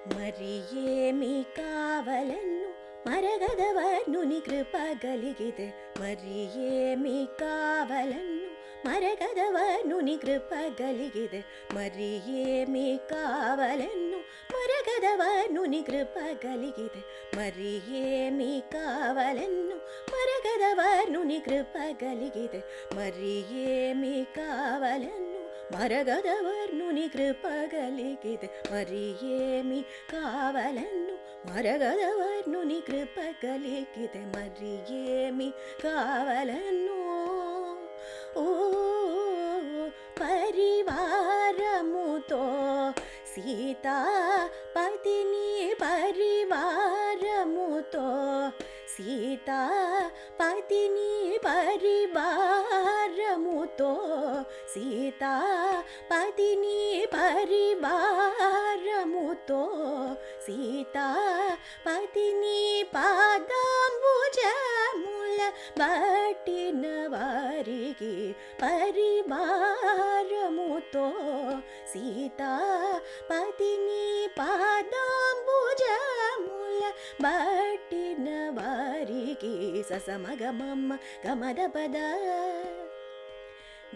ಮರಿಯೇಮಿ ಕಾವಲನ್ನು ಮರಗದವರ್ನುನಿ ಕೃಪಗಲಿಗಿದೆ. ಮರಿಯೇಮಿ ಕಾವಲನ್ನು ಮರಗದವರ್ನುನಿ ಕೃಪಗಲಿಗಿದೆ. ಮರಿಯೇಮಿ ಕಾವಲನ್ನು ಮರಗದವರ್ನುನಿ ಕೃಪಗಲಿಗಿದೆ. ಮರಿಯೇಮಿ ಕಾವಲನ್ನು ಮರಗದವರ್ನುನಿ ಕೃಪಗಲಿಗಿದೆ. ಮರಿಯೇಮಿ ಕಾವಲನ್ನು ಮರಗದವರ್ನುನಿ ಕೃಪಗಲಿಗಿದೆ. ಮರಿಯೇಮಿ ಕಾವಲನ್ನು ಮರಗದವರ್ನುನಿ ಕೃಪಗಲಿಗಿದೆ. ಮರಿಯೇಮಿ ಕಾವಲನ್ನು ಓ ಪರಿವಾರముతో సీతా పతిని పరివారముతో సీతా పతిని పరివారముతో సీతా పతిని పరివారముతో సీతా పతిని పాదాంబుజముల బట్టిన వారికి పరివారముతో సీతా పతిని పాదాంబుజముల బట్టిన వారికి ససమగమమ్మ గమద పద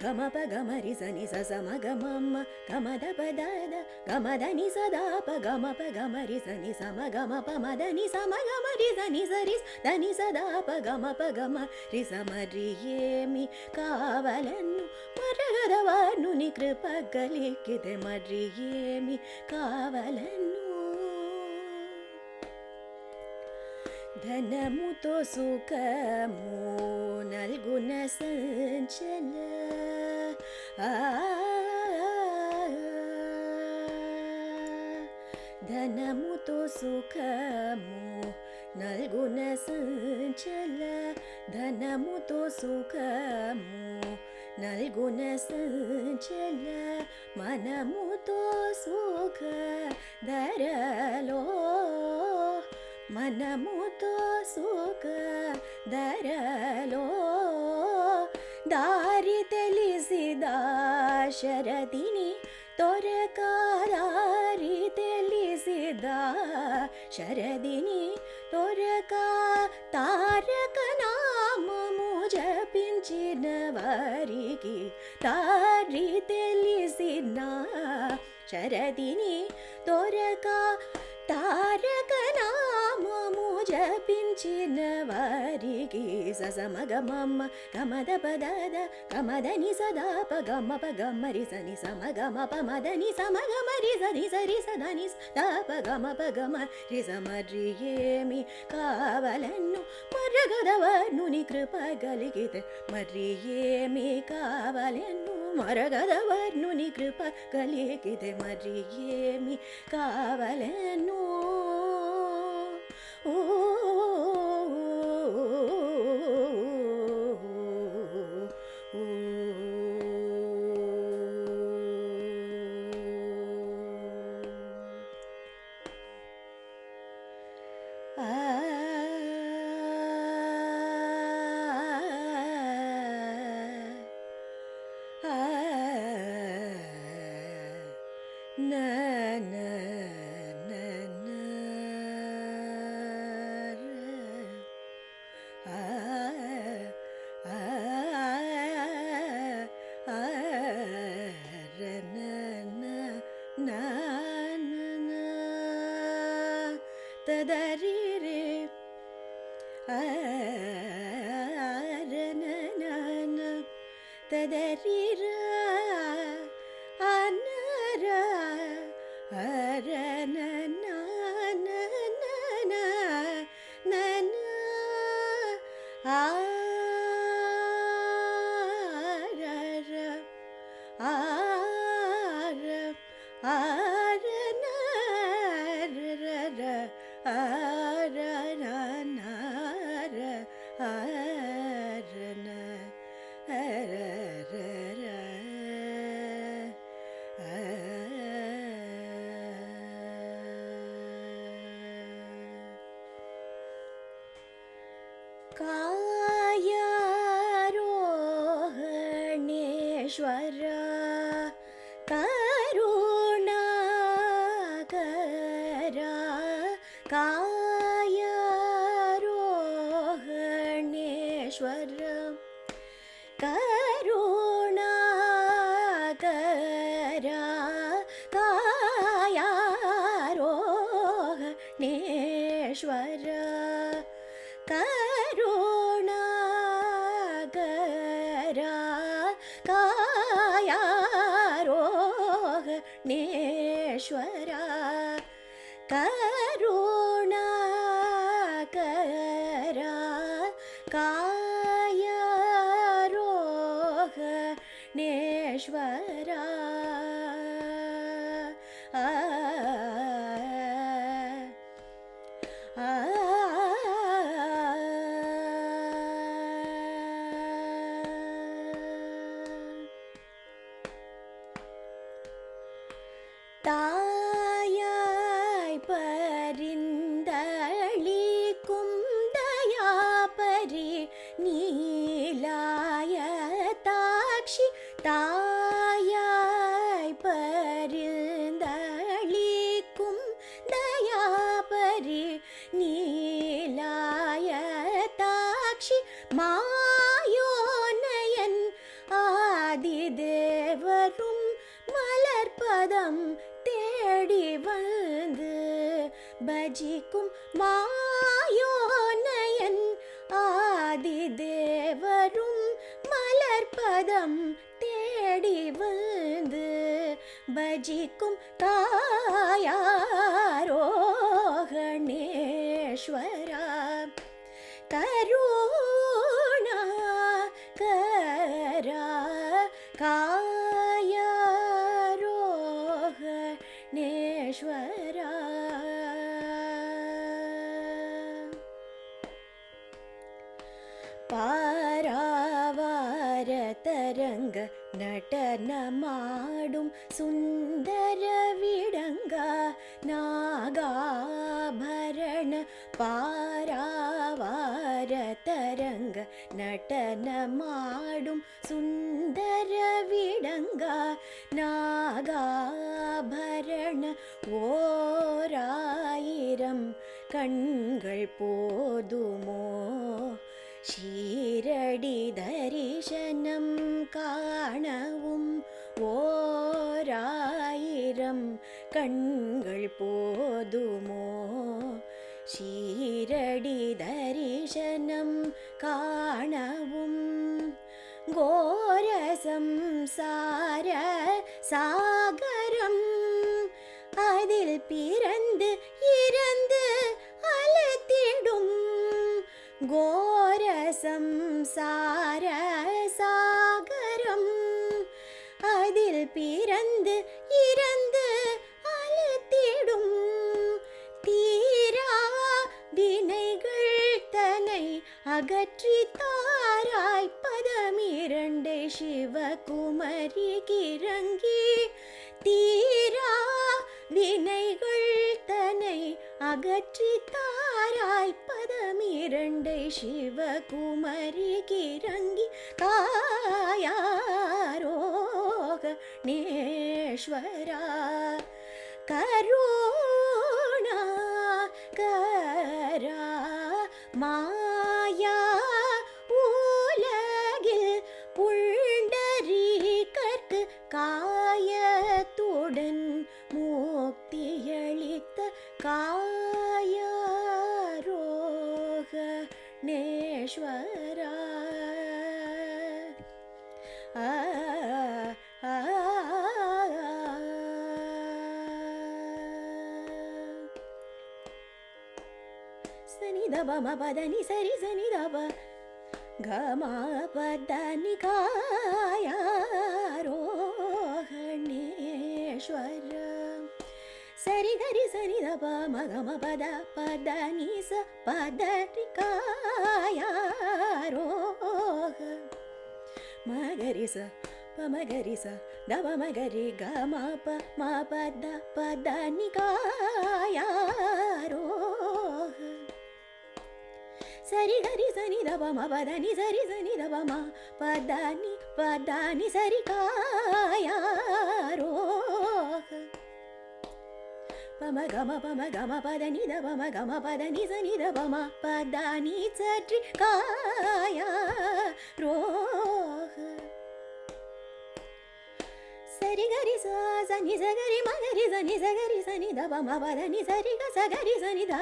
గమప గమరి సని ససమగమమ్మ గమద పదద గమదని సదాప గమప గమరి సని సమగమప మదని సమగమరి సని సరి దని సదాప గమప గమరి సమరియేమి కావలನ್ನು మరగదవర్నుని కృపగలిಗಿದೆ. మరియేమి కావలನ್ನು ధనముతో సుఖము నల్గున సంచల ధనముతో సుఖము నల్గున సంచల ధనముతో సుఖము నల్గున సంచల మనముతో సుఖ ధరలో మనముతో సుఖ ధరలో దారి తెలిసిದ ಶರದಿನಿ ತೊರಕ దారి తెలిసిದ ಶರದಿನಿ ತೊರక తారక నామము జపించిన వారికి దారి తెలిసిన శరదిని తొరక తారక నామము జపించిన వారికి ససమగమమ్మ గమద పదద గమదని సదాప గమప గమరి సని సమగమప మదని సమగమరి సని సరి సదని దాప గమప గమరి సమరియేమి కావలನ್ನು మరగదవర్నుని కృపగలిಗಿದೆ. మరియేమి కావలನ್ನು మరగదవರ್ನುని కృపగలిಗಿದೆ. మరియేమి కావలನ್ನು ఓ ತದರಿರೆ ಆರನನ ತದರಿರ ಅನರ ಅರನನ ನನ ನನ ಆರರ ಆರ ಆರನ ಆರನಾರ ಆರನ ಅರರ ಕಾಯಾರೋಹಣೇಶ್ವರ ಕರುಣಾಕರ कायारोहणेश्वर करुणाकरा कायारोहणेश्वर करुणाकरा कायारोहणेश्वर करुणाकरा कायारोहणेश्वर தாயாய் பரிந்தளிக்கும் தயாபரி நீலாய தாக்ஷி தாயாய் பரிந்தளிக்கும் தயாபரி நீலாய தாக்ஷி மாயோனயன் ஆதிதேவரும் மலர்பதம் தேடி வந்து பஜிக்கும் மாயோனயன் ஆதிதேவரும் மலர்பதம் தேடி வந்து பஜிக்கும் காயாரோகணேஸ்வரா கருணா கரா कायारोहणेश्वर ಪಾರಾವಾರತರಂಗ ನಟನ ಮಾಡುಂ ಸುಂದರ ವಿಡಂಗ ನಾಗಾಭರಣ ಪಾರಾವಾರತರಂಗ ನಟನ ಮಾಡುಂ ಸುಂದರ ವಿಡಂಗ நாகாபரண ஓராயிரம் கண்கள் போதுமோ ஷீரடி தரிசனம் காணவும் ஓராயிரம் கண்கள் போதுமோ ஷீரடி தரிசனம் காணவும் கோர சம்சார சாகரம் அதில் பிறந்து இறந்து அலத்திடும் கோர சம்சார சாகரம் அதில் பிறந்து இறந்து அலத்திடும் தீரா வினைகள் தன்னை அகற்றி தாராய் பதமிரண்டை சிவகுமரி கிறங்கி தீரா வினைகள் தன்னை அகற்றி தாராய் பதமிரண்டை சிவகுமரி கிறங்கி காயாரோகணேஸ்வரா கருணா கரா மாயா உலகில் புண்டரீகர்க்கு காயத்துடன் முக்தியளித்த காயாரோகணேஸ்வரா சனி தப ம பதனி சரி சனி தப கம பதனி காயாரோகணேஸ்வர சரி கரி சனி தப ம கம பத பதனி ச பதரி காயாரோக மகரி ச பமகரி ச தப மகரி கம ப ம பத பதனி காயாரோக சரி கரி சனி தப ம பதனி சரி சனி தப ம பதனி பதனி சரி காயாரோக pama gama pada ni da pama gama pada ni sa ni da pama pada ni sa tri kaya roha sari gari sa ni sa gari ma gari sa ni da pama pada ni sa ri ga sa gari sa ni da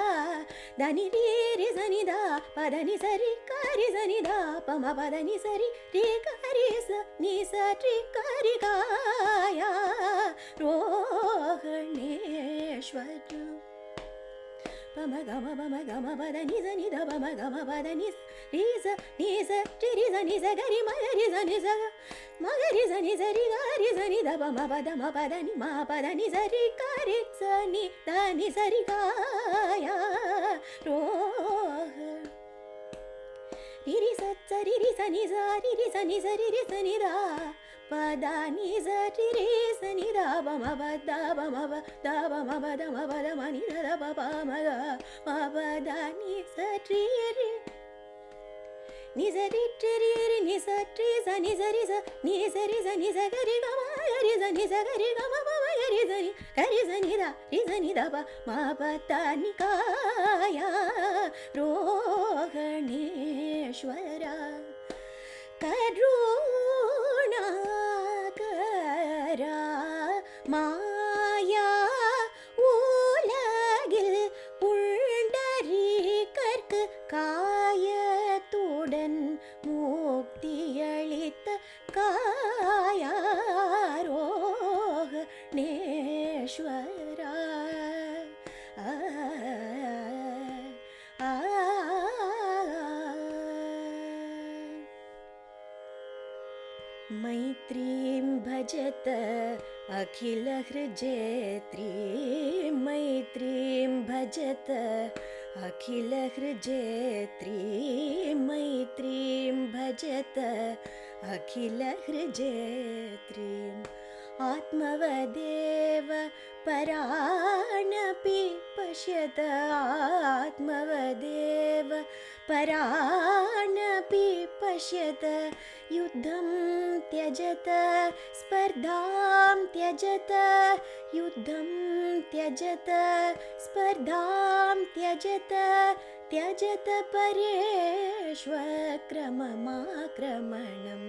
ni ri sa ni da pada ni sa ri gari sa ni da pama pada ni sa ri gari sa ni sa tri gari kaya rohaneshwara pama gama pada ni da pama gama pada ni sa tri sa ni sa gari ma gari sa ni sa ri gari sa ni da pama pada ni sa ri gari sa ni da ni sa ri kaya roha ri sa ni sa ni da pada ni sa ri sa ni da pama pada ma ni da pa ma pada ni sa ri ni sa ri ni sa tri sa ni sa ri sa ni sa gari ga ma gari sa ni sa gari ga ma gari sa ni da ri sa ni da pa ma pada ni kaya rohaneshwara கருணாகரா மாயா உலகில் புண்டரீகர்க்கு காயத்துடன் முக்தியளித்த காயாரோகணேஸ்வரா मैत्रीं भजत अखिलहृजेत्रीं मैत्रीं भजत अखिलहृजेत्रीं मैत्रीं भजत अखिलहृजेत्रीम् आत्मवदेव पराणपि पश्यत आत्मवदेव पराणपि पश्यत युद्धं त्यजत स्पर्धां त्यजत युद्धं त्यजत स्पर्धां त्यजत त्यजत परेष्वक्रममाक्रमणम्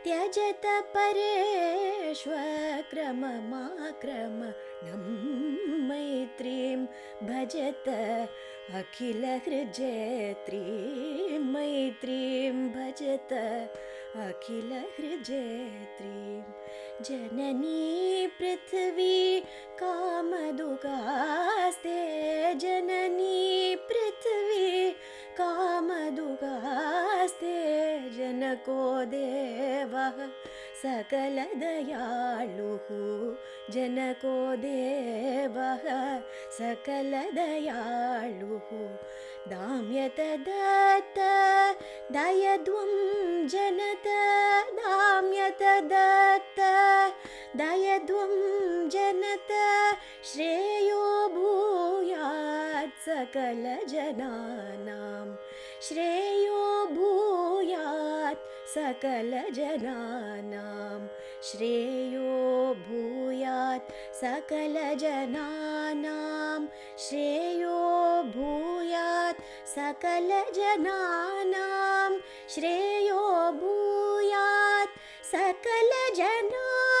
त्यजत परेष्वक्रममाक्रमणं मैत्रीं भजत अखिलहृजेत्रीं मैत्रीं भजत अखिलहृजेत्रीं जननी पृथ्वी कामदुगास्ते जननी पृथ्वी कामदुगास्ते जनको देवः सकलदयालुः जनको देवः सकलदयालुः दाम्यत दत्त दयध्वं जनत दाम्यत दत्त दयध्वं जनत श्रेयो भूयात् सकलजनानां श्रेयो भूयात् सकलजनानां श्रेयो भूयात् सकलजनानां श्रेयो भूयात् सकलजनानां श्रेयो भूयात् सकलजनानां